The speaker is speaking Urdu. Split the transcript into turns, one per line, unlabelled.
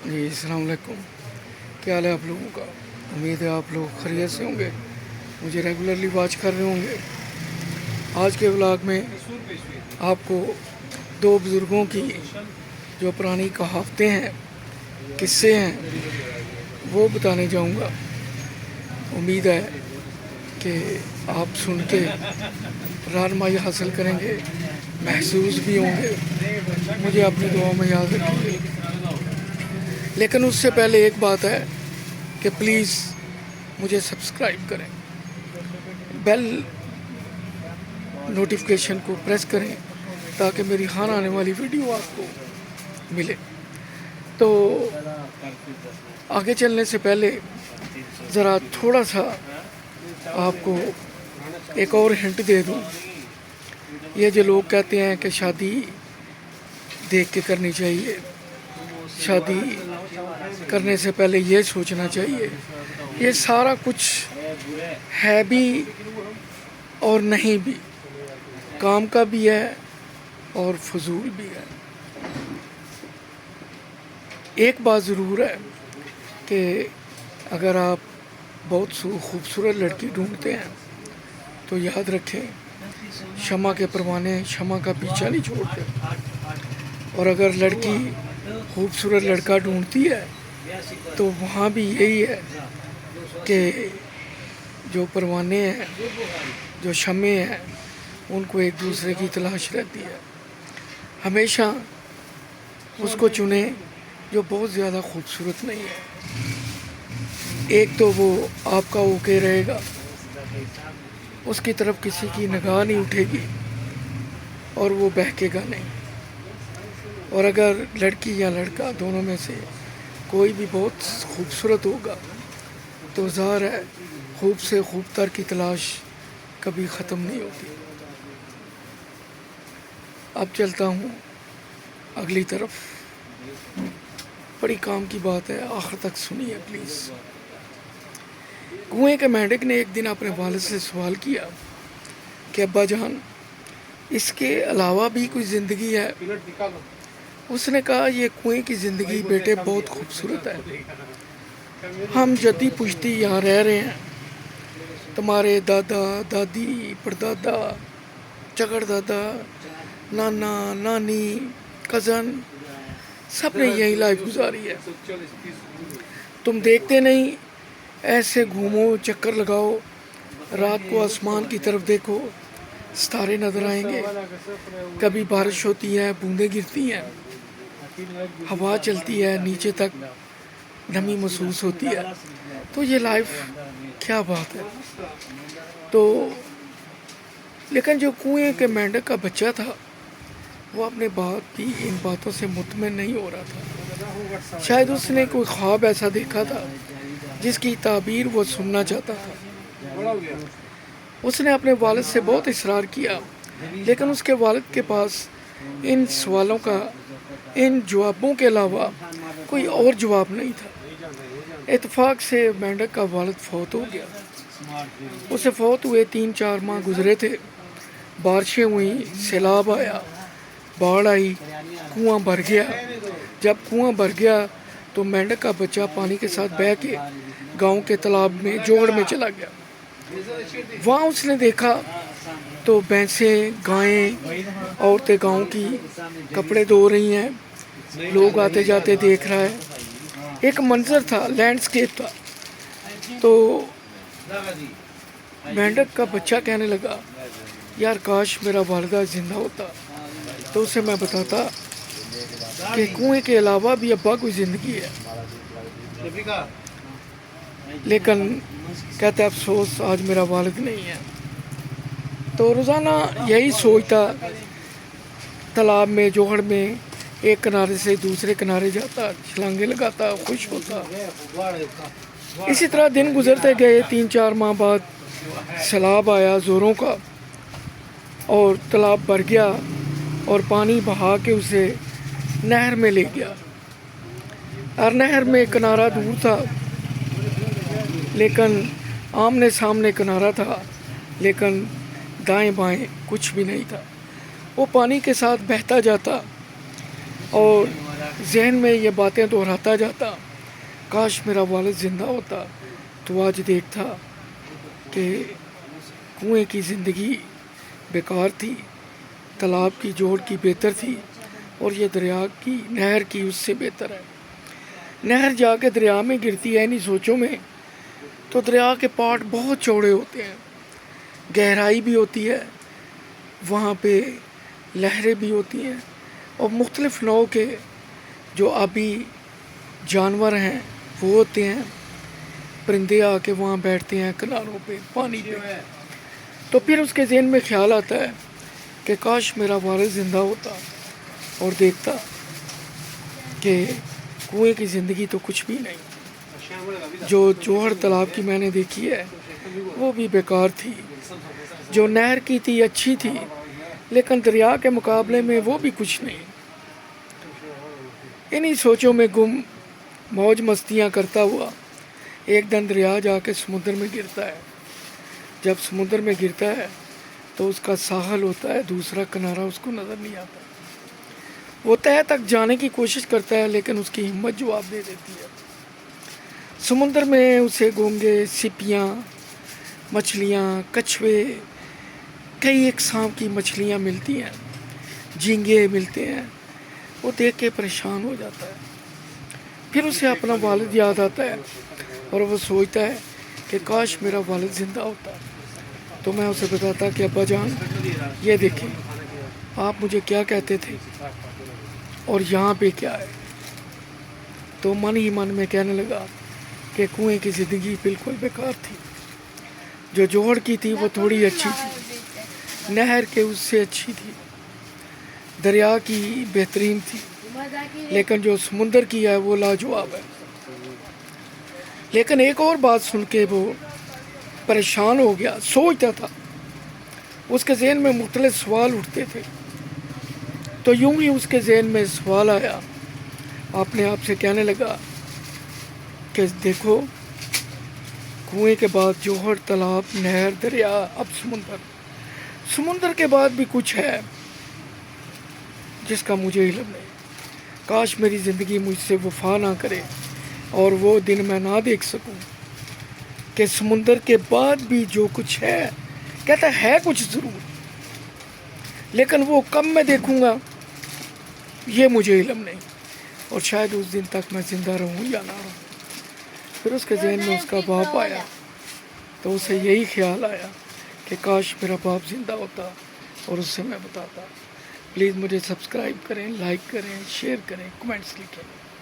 جی السلام علیکم، کیا حال ہے آپ لوگوں کا؟ امید ہے آپ لوگ خیریت سے ہوں گے، مجھے ریگولرلی واچ کر رہے ہوں گے۔ آج کے ولاگ میں آپ کو دو بزرگوں کی جو پرانی کہاوتیں ہیں، قصے ہیں، وہ بتانے جاؤں گا۔ امید ہے کہ آپ سن کے رہنمائی حاصل کریں گے، محسوس بھی ہوں گے۔ مجھے اپنی دعاؤں میں یاد رکھیں گے۔ لیکن اس سے پہلے ایک بات ہے کہ پلیز مجھے سبسکرائب کریں، بیل نوٹیفیکیشن کو پریس کریں تاکہ میری ہر آنے والی ویڈیو آپ کو ملے۔ تو آگے چلنے سے پہلے ذرا تھوڑا سا آپ کو ایک اور ہنٹ دے دوں۔ یہ جو لوگ کہتے ہیں کہ شادی دیکھ کے کرنی چاہیے، شادی کرنے سے پہلے یہ سوچنا چاہیے، یہ سارا کچھ ہے بھی اور نہیں بھی، کام کا بھی ہے اور فضول بھی ہے۔ ایک بات ضرور ہے کہ اگر آپ بہت خوبصورت لڑکی ڈھونڈتے ہیں تو یاد رکھیں، شمع کے پروانے شمع کا پیچھا نہیں چھوڑتے۔ اور اگر لڑکی خوبصورت لڑکا ڈھونڈتی ہے تو وہاں بھی یہی ہے کہ جو پروانے ہیں، جو شمعیں ہیں، ان کو ایک دوسرے کی تلاش رہتی ہے۔ ہمیشہ اس کو چنیں جو بہت زیادہ خوبصورت نہیں ہے۔ ایک تو وہ آپ کا اوکے رہے گا، اس کی طرف کسی کی نگاہ نہیں اٹھے گی اور وہ بہکے گا نہیں۔ اور اگر لڑکی یا لڑکا دونوں میں سے کوئی بھی بہت خوبصورت ہوگا تو ظاہر ہے خوب سے خوب تر کی تلاش کبھی ختم نہیں ہوتی۔ اب چلتا ہوں اگلی طرف۔ بڑی کام کی بات ہے، آخر تک سنیے پلیز۔ کنویں کے مینڈک نے ایک دن اپنے والد سے سوال کیا کہ ابا جان، اس کے علاوہ بھی کوئی زندگی ہے؟ اس نے کہا، یہ کنویں کی زندگی بیٹے بہت خوبصورت ہے۔ ہم جدی پشتی یہاں رہ رہے ہیں، تمہارے دادا دادی پردادا چگڑ دادا نانا نانی کزن سب نے یہی لائف گزاری ہے۔ تم دیکھتے نہیں، ایسے گھومو، چکر لگاؤ، رات کو آسمان کی طرف دیکھو، ستارے نظر آئیں گے، کبھی بارش ہوتی ہے، بوندیں گرتی ہیں، ہوا چلتی ہے، نیچے تک نمی محسوس ہوتی ہے۔ تو یہ لائف کیا بات ہے۔ تو لیکن جو کنویں کے مینڈک کا بچہ تھا، وہ اپنے باپ کی ان باتوں سے مطمئن نہیں ہو رہا تھا۔ شاید اس نے کوئی خواب ایسا دیکھا تھا جس کی تعبیر وہ سننا چاہتا تھا۔ اس نے اپنے والد سے بہت اصرار کیا، لیکن اس کے والد کے پاس ان سوالوں کا، ان جوابوں کے علاوہ کوئی اور جواب نہیں تھا۔ اتفاق سے مینڈک کا والد فوت ہو گیا۔ اسے فوت ہوئے 3-4 ماہ گزرے تھے۔ بارشیں ہوئیں، سیلاب آیا، باڑھ آئی، کنواں بھر گیا۔ جب کنواں بھر گیا تو مینڈک کا بچہ پانی کے ساتھ بہہ کے گاؤں کے تالاب میں جوڑ میں چلا گیا۔ وہاں اس نے دیکھا تو بھینسیں، گائیں، عورتیں گاؤں کی کپڑے دھو رہی ہیں، لوگ آتے جاتے دیکھ رہا ہے۔ ایک منظر تھا، لینڈسکیپ تھا۔ تو مینڈک کا بچہ کہنے لگا، یار کاش میرا والدہ زندہ ہوتا تو اسے میں بتاتا کہ کنویں کے علاوہ بھی ابا کوئی زندگی ہے۔ لیکن کہتا ہے افسوس آج میرا والد نہیں ہے۔ تو روزانہ یہی سوچتا، تالاب میں، جوہڑ میں ایک کنارے سے دوسرے کنارے جاتا، چھلانگیں لگاتا، خوش ہوتا۔ اسی طرح دن گزرتے گئے۔ 3-4 ماہ بعد سیلاب آیا زوروں کا، اور تالاب بھر گیا اور پانی بہا کے اسے نہر میں لے گیا۔ اور نہر میں کنارہ دور تھا، لیکن آمنے سامنے کنارہ تھا، لیکن دائیں بائیں کچھ بھی نہیں تھا۔ وہ پانی کے ساتھ بہتا جاتا اور ذہن میں یہ باتیں دہراتا جاتا، کاش میرا والد زندہ ہوتا تو آج دیکھتا کہ کنویں کی زندگی بیکار تھی، تالاب کی جوڑ کی بہتر تھی، اور یہ دریا کی نہر کی اس سے بہتر ہے۔ نہر جا کے دریا میں گرتی ہے انہی سوچوں میں، تو دریا کے پاٹ بہت چوڑے ہوتے ہیں، گہرائی بھی ہوتی ہے، وہاں پہ لہریں بھی ہوتی ہیں، اور مختلف نوع کے جو آبی جانور ہیں وہ ہوتے ہیں، پرندے آ کے وہاں بیٹھتے ہیں کناروں پہ پانی پہ۔ تو پھر اس کے ذہن میں خیال آتا ہے کہ کاش میرا والد زندہ ہوتا اور دیکھتا کہ کنویں کی زندگی تو کچھ بھی نہیں، جو جوہر تالاب کی میں نے دیکھی ہے وہ بھی بیکار تھی، جو نہر کی تھی اچھی تھی، لیکن دریا کے مقابلے میں وہ بھی کچھ نہیں۔ انہی سوچوں میں گم موج مستیاں کرتا ہوا ایک دن دریا جا کے سمندر میں گرتا ہے۔ جب سمندر میں گرتا ہے تو اس کا ساحل ہوتا ہے، دوسرا کنارہ اس کو نظر نہیں آتا۔ وہ تہہ تک جانے کی کوشش کرتا ہے لیکن اس کی ہمت جواب دے دیتی ہے۔ سمندر میں اسے گونگے، سپیاں، مچھلیاں، کچھوے، کئی اقسام کی مچھلیاں ملتی ہیں، جھینگے ملتے ہیں۔ وہ دیکھ کے پریشان ہو جاتا ہے، پھر اسے اپنا والد یاد آتا ہے اور وہ سوچتا ہے کہ کاش میرا والد زندہ ہوتا تو میں اسے بتاتا کہ ابا جان یہ دیکھیں آپ مجھے کیا کہتے تھے اور یہاں پہ کیا ہے۔ تو من ہی من میں کہنے لگا کہ کنویں کی زندگی بالکل بیکار تھی، جو جوہر کی تھی وہ تھوڑی اچھی تھی، نہر کے اس سے اچھی تھی، دریا کی بہترین تھی، لیکن جو سمندر کی ہے وہ لاجواب ہے۔ لیکن ایک اور بات سن کے وہ پریشان ہو گیا، سوچتا تھا، اس کے ذہن میں مختلف سوال اٹھتے تھے۔ تو یوں ہی اس کے ذہن میں سوال آیا، اپنے آپ سے کہنے لگا کہ دیکھو کنویں کے بعد جوہر، تالاب، نہر، دریا، اب سمندر کے بعد بھی کچھ ہے جس کا مجھے علم نہیں۔ کاش میری زندگی مجھ سے وفا نہ کرے اور وہ دن میں نہ دیکھ سکوں کہ سمندر کے بعد بھی جو کچھ ہے، کہتا ہے کچھ ضرور، لیکن وہ کب میں دیکھوں گا یہ مجھے علم نہیں، اور شاید اس دن تک میں زندہ رہوں یا نہ رہوں۔ پھر اس کے ذہن میں اس کا باپ آیا تو اسے یہی خیال آیا کہ کاش میرا باپ زندہ ہوتا اور اس سے میں بتاتا۔ پلیز مجھے سبسکرائب کریں، لائک کریں، شیئر کریں، کمنٹس لکھیں۔